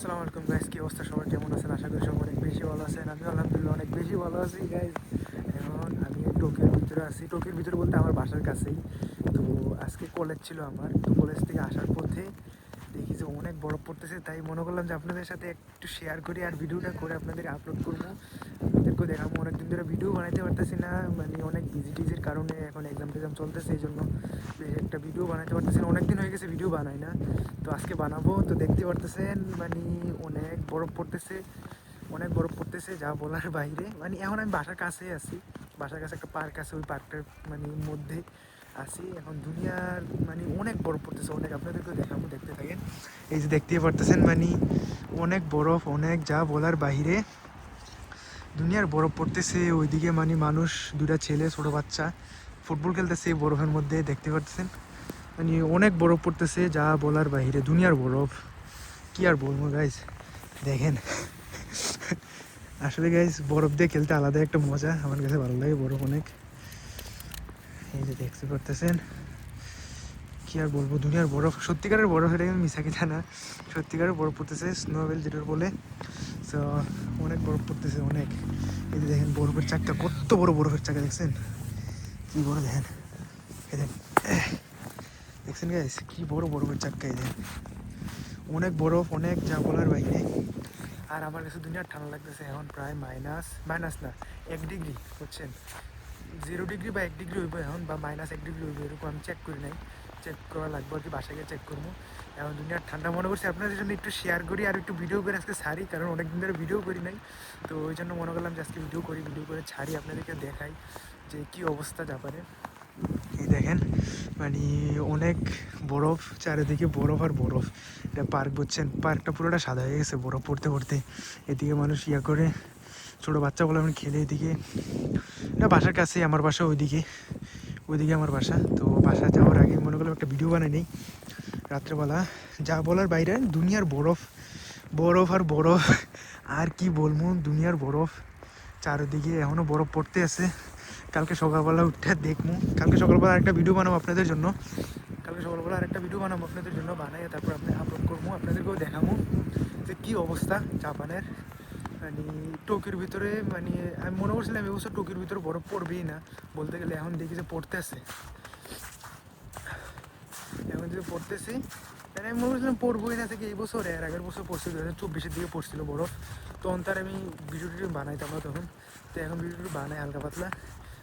আসসালামু আলাইকুম গাইস, কি অবস্থা? সবাই কেমন আছেন? আশা করি সবাই অনেক বেশি ভালো আছেন। আমি আলহামদুলিল্লাহ অনেক বেশি ভালো আছি গাইস। এখন আমি টোকিওর ভিতরে আছি, টোকিওর ভিতরে বলতে আমার বাসার কাছেই। তো আজকে কলেজ ছিল আমার, তো কলেজ থেকে আসার পথে দেখি যে অনেক বরফ পড়তেছে, তাই মনে করলাম যে আপনাদের সাথে একটু শেয়ার করি আর ভিডিওটা করে আপনাদের আপলোড করবো, আপনাদেরকেও দেখাবো। অনেকদিন ধরে ভিডিও বানাইতে পারতেছি না, মানে অনেক টিজির কারণে, এখন এক্সাম চলতেছে, এই জন্য একটা ভিডিও বানাইতে পারতেছি না। অনেকদিন হয়ে গেছে ভিডিও বানাই না, তো আজকে বানাবো। তো দেখতে পারতেছেন মানে অনেক বরফ পড়তেছে, অনেক বরফ পড়তেছে যা বলার বাইরে। মানে এখন আমি বাসার কাছেই আছি, বাসার কাছে একটা পার্ক আছে, ওই পার্কটার মানে মধ্যে আছি এখন। দুনিয়ার মানে অনেক বরফ পড়তেছে, অনেক। আপনাদেরকেও দেখাবো, দেখতে থাকেন। এই যে দেখতে পারতেছেন মানে অনেক বরফ, অনেক যা বলার বাইরে। দুনিয়ার বরফ পড়তেছে ওইদিকে, মানে মানুষ, দুটা ছেলে, ছোট বাচ্চা ফুটবল খেলতেছে এই বরফের মধ্যে, দেখতে পাচ্ছেন। মানে অনেক বরফ পড়তেছে যা বলার বাইরে, দুনিয়ার বরফ। কি আর বলবো গাইজ, দেখেন। আসলে গাইজ বরফ দিয়ে খেলতে আলাদা একটা মজা, আমার কাছে ভালো লাগে বরফ অনেক। এই যে দেখতে পারতেছেন, কি আর বলবো, দুনিয়ার বরফ, সত্যিকারের বরফ, এটা কিন্তু মিশা কথা না, সত্যিকারের বরফ পড়তেছে, স্নোবেল যেটা বলে। তো অনেক বরফ পড়তেছে অনেক। এই যে দেখেন বরফের চাকা, কত বড় বরফের চাকা, দেখছেন কি বড়, দেখেন এই দেখেন, দেখছেন গাইজ কি বড় বরফের চাকা, এই দেখেন অনেক বরফ, অনেক যা বলার বাইরে। আর আমার কাছে দুনিয়ার ঠান্ডা লাগতেছে, এখন প্রায় মাইনাস, মাইনাস না, 1 ডিগ্রি, বুঝছেন, 0 ডিগ্রি বা 1 ডিগ্রি হইব এখন, বা -1 ডিগ্রি হইব, এরকম আমি চেক করি নাই, চেক করা লাগবে আর কি, বাসায় গিয়ে চেক করবো। এখন দুনিয়ার ঠান্ডা মনে করছি আপনাদের জন্য একটু শেয়ার করি আর একটু ভিডিও করে আজকে ছাড়ি, কারণ অনেকদিন ধরে ভিডিও করি নাই। তো ওই জন্য মনে করলাম যে আজকে ভিডিও করি, ভিডিও করে ছাড়ি, আপনাদেরকে দেখাই যে কী অবস্থা জাপানের। এই দেখেন মানে অনেক বরফ, চারিদিকে বরফ আর বরফ। এটা পার্ক, বুঝছেন, পার্কটা পুরোটা সাদা হয়ে গেছে বরফ পড়তে পড়তে। এদিকে মানুষ ইয়া করে, ছোটো বাচ্চা বলে আমি খেলে। এদিকে এটা বাসার কাছেই, আমার বাসা ওইদিকে, ওইদিকে আমার বাসা। তো বাসা যাওয়ার আগে মনে করলাম একটা ভিডিও বানাই নেই রাত্রেবেলা, যা বলার বাইরে, দুনিয়ার বরফ, বরফ আর বরফ। আর কি বলবো, দুনিয়ার বরফ চারিদিকে, এখনও বরফ পড়তে আছে। কালকে সকালবেলা উঠে দেখবো, কালকে সকালবেলা আরেকটা ভিডিও বানাবো আপনাদের জন্য, কালকে সকালবেলা আরেকটা ভিডিও বানাবো আপনাদের জন্য, বানাই তারপর আপনি আপলোড করবো, আপনাদেরকেও দেখাবো যে কী অবস্থা জাপানের। মানে টোকিওর ভিতরে, মানে আমি মনে করছিলাম এবছর টোকিওর ভিতরে বরফ পড়বেই না, বলতে গেলে এখন দেখি যে পড়তেছে, এখন যদি পড়তেছি, তাই আমি মনে করছিলাম পড়বোই না, থেকে এই বছর, এর আগের বছর পড়ছিল, 2024-এর দিকে পড়ছিল বরফ। তখন তার আমি ভিডিও টিডিও বানাইতাম না তখন, তো এখন ভিডিও টিডিও বানাই হালকা পাতলা।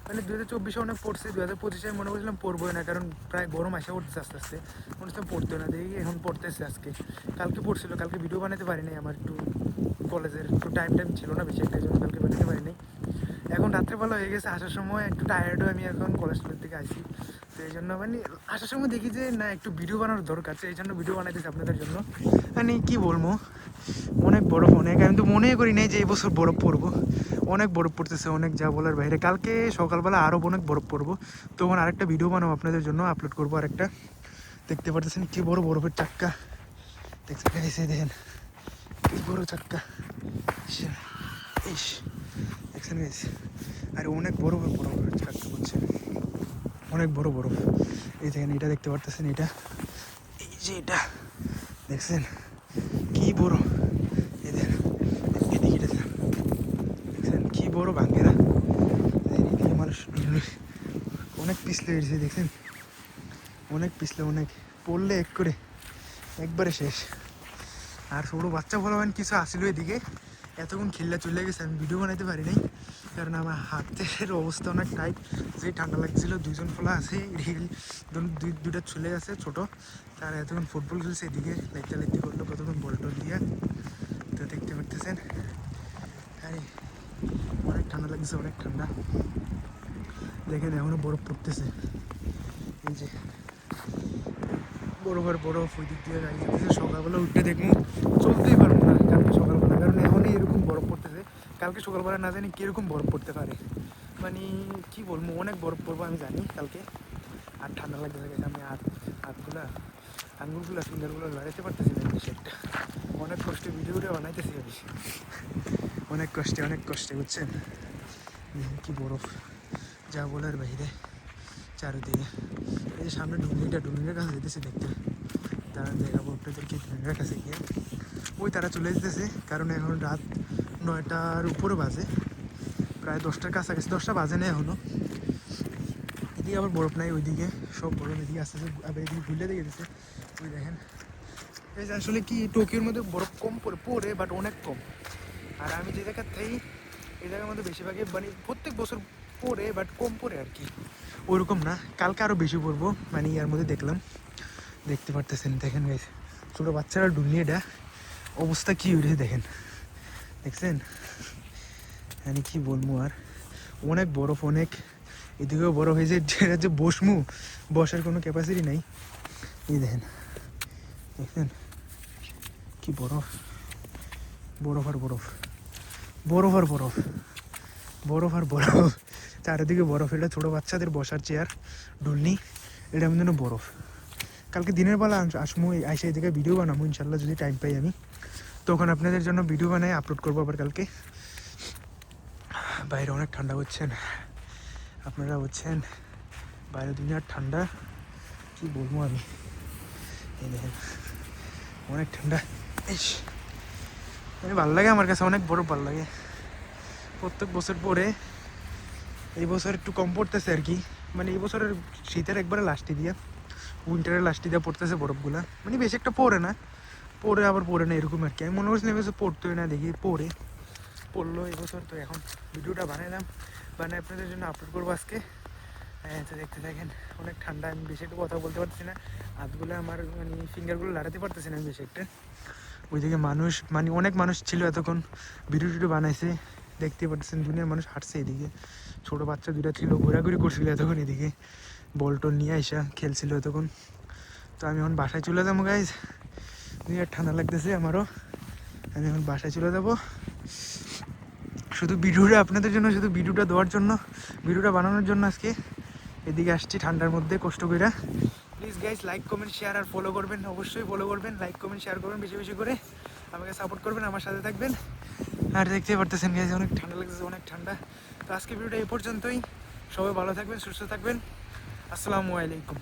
মানে 2024-এ অনেক পড়ছে, 2025-এ আমি মনে করছিলাম পড়বোই না, কারণ প্রায় গরম আসে পড়তেছে আস্তে আস্তে, মনে হচ্ছিলাম পড়তে না, দেখি এখন পড়তেছে আজকে। কালকে পড়ছিল, কালকে ভিডিও বানাতে পারিনি, আমার একটু কলেজের একটু টাইম ছিল না বেশি একটা, জন্য কালকে বানাতে পারিনি। এখন রাত্রেবেলা হয়ে গেছে, আসার সময় একটু টায়ার্ডও, আমি এখন কলেজ থেকে আসি, তো এই জন্য মানে আসার সময় দেখি যে না, একটু ভিডিও বানানোর দরকার আছে, এই জন্য ভিডিও বানাইতেছি আপনাদের জন্য। মানে কি বলবো, অনেক বরফ, অনেক, আমি তো মনেই করি নাই যে এই বছর বরফ পড়বো। অনেক বরফ পড়তেছে, অনেক যা বলার বাইরে। কালকে সকালবেলা আরও অনেক বরফ পড়বো, তখন আরেকটা ভিডিও বানাবো আপনাদের জন্য, আপলোড করবো আরেকটা। দেখতে পারতেছেন কি বড় বরফের চাক্কা, দেখছেন এসে দেখেন কি বড় চাক্কা, ইস, দেখছেন গাইস, আর অনেক বড় বরফের চাক্কা, বুঝছেন, অনেক বড় বরফ। এই দেখেন, এটা দেখতে পারতেছেন, এটা, এই যে এটা দেখছেন কি বড়, এই দেখেন, এদিকে এটা দেখছেন কি বড় ভাঙ্গেরা, এদিকে মানুষ অনেক পিছলে এসেছে, দেখছেন অনেক পিছলে, অনেক পড়লে এক করে একবারে শেষ। আর ছোটো বাচ্চা বলবেন কিছু আসিল এদিকে, এতক্ষণ খেললে চলে গেছে, আমি ভিডিও বানাইতে পারি নাই, কারণ আমার হাতের অবস্থা অনেক টাইট, যেই ঠান্ডা লাগছিল। দুইজন ফোলা আছে, রিল দুইটা চলে গেছে ছোটো, তারা এতক্ষণ ফুটবল খেলছে, এদিকে লেখতে করলো কতক্ষণ বল টল দিয়ে। তো দেখতে পারতেছেন, আরে অনেক ঠান্ডা লাগছে, অনেক ঠান্ডা। দেখেন এখনও বরফ পড়তেছে, এই যে বরফ আর বরফ, ওই দিক দিয়ে গাড়ি যেতেছে। সকালবেলা উঠে দেখুন, চলতেই পারবো না কালকে সকালবেলা, কারণ এখনই এরকম বরফ পড়তেছে। কালকে সকালবেলা না জানি কীরকম বরফ পড়তে পারে, মানে কী বলবো, অনেক বরফ পড়বো আমি জানি কালকে। আর ঠান্ডা লাগতে থাকে, আমি হাতগুলা, আঙ্গুলগুলো, ফিঙ্গারগুলো লড়াইতে পারতেছি না বেশি একটা, অনেক কষ্টে ভিডিওটা বানাইতেছি আমি, অনেক কষ্টে, বুঝছেন। কি বরফ, যা বলার বাইরে চারিদিকে। এই যে সামনে ডুঙ্গিটার কাছে যেতেছে দেখতে, তারা দেখাবো আপনাদেরকে ডুঙ্গিটার কাছে গিয়ে। ওই তারা চলে যেতেছে, কারণ এখন রাত 9টার উপরে বাজে, প্রায় 10টার কাছাকাছি, 10টা বাজে না এখনও। এদিকে আবার বরফ নাই, ওইদিকে সব বরফ এদিকে আস্তে আস্তে আবার এদিকে ভুলে দিয়ে গেছে। ওই দেখেন এই যে আসলে কি টোকিওর মধ্যে বরফ কম পড়ে বাট অনেক কম। আর আমি যে জায়গার থাকি এই জায়গার মধ্যে বেশিরভাগই মানে প্রত্যেক বছর পড়ে বাট কম পড়ে আর কি, ওইরকম না। কালকে আরও বেশি পড়বো, মানে ইয়ার মধ্যে দেখলাম, দেখতে পারতেছেন। দেখেন গাইস ছোটো বাচ্চারা ডুবলি, এটা অবস্থা কী হয়েছে দেখেন, দেখছেন? মানে কি বলবো আর, অনেক বরফ, অনেক এদিকেও বরফ হয়েছে, যেটা যে বসমু বসার কোনো ক্যাপাসিটি নাই। এই দেখেন, দেখছেন কি বরফ, বরফ আর বরফ, বরফ আর বরফ, বরফ আর বরফ, চারিদিকে বরফ। এটা ছোটো বাচ্চাদের বসার চেয়ার ডুলনি, এটা এমন যেন বরফ। কালকে দিনের বেলা আসমু, আইসা এই জায়গায় ভিডিও বানাবো ইনশাল্লাহ, যদি টাইম পাই আমি, তখন আপনাদের জন্য ভিডিও বানাই আপলোড করবো আবার কালকে। বাইরে অনেক ঠান্ডা হচ্ছেন, আপনারা হচ্ছেন বাইরে দুনিয়ার ঠান্ডা, কি বলবো আমি। এই দেখেন অনেক ঠান্ডা, ইস মানে ভালো লাগে আমার কাছে, অনেক বরফ ভালো লাগে। প্রত্যেক বছর পরে এই বছর একটু কম পড়তেছে আর কি, মানে এই বছরের শীতের একবারে লাস্টে দিয়া, উইন্টারের লাস্টে দিয়া পড়তেছে বরফগুলা, মানে বেশি একটা পড়ে না, পড়ে আবার পড়ে না এরকম আর কি। আমি মনে করছি এবছর পড়তোই না, দেখি পড়লো এবছর। তো এখন ভিডিওটা বানাইলাম, বানাই আপনাদের জন্য আপলোড করবো আজকে। হ্যাঁ তো দেখতে থাকেন, অনেক ঠান্ডা, আমি বেশি একটু কথা বলতে পারতেছি না, হাতগুলো আমার মানে ফিঙ্গারগুলো লাড়াতে পারতেছি না আমি বেশি একটা। ওইদিকে মানুষ, মানে অনেক মানুষ ছিল এতক্ষণ, ভিডিও টিডিও বানাইছে, দেখতে পাচ্ছেন দুনিয়ার মানুষ হাঁটছে এদিকে। ছোটো বাচ্চা দুটা ছিল, ঘোরাঘুরি করছিল এতক্ষণ এদিকে, বল টল নিয়ে আইসা খেলছিল এতক্ষণ। তো আমি এখন বাসায় চলে যাবো গাইজ, দুনিয়ার ঠান্ডা লাগতেছে আমারও, আমি এখন বাসায় চলে যাবো। শুধু ভিডিওটা আপনাদের জন্য, শুধু ভিডিওটা দেওয়ার জন্য, ভিডিওটা বানানোর জন্য আজকে এদিকে আসছি ঠান্ডার মধ্যে কষ্ট করে। Please guys like comment share আর ফলো করবেন, অবশ্যই ফলো করবেন, লাইক কমেন্ট শেয়ার করবেন বেশি বেশি করে, আমাকে সাপোর্ট করবেন, আমার সাথে থাকবেন। আর দেখতে পারতেছেন গাইজ অনেক ঠান্ডা লাগতেছে, অনেক ঠান্ডা। তো আজকে ভিডিওটা এই পর্যন্তই, সবাই ভালো থাকবেন, সুস্থ থাকবেন, আসসালামু আলাইকুম।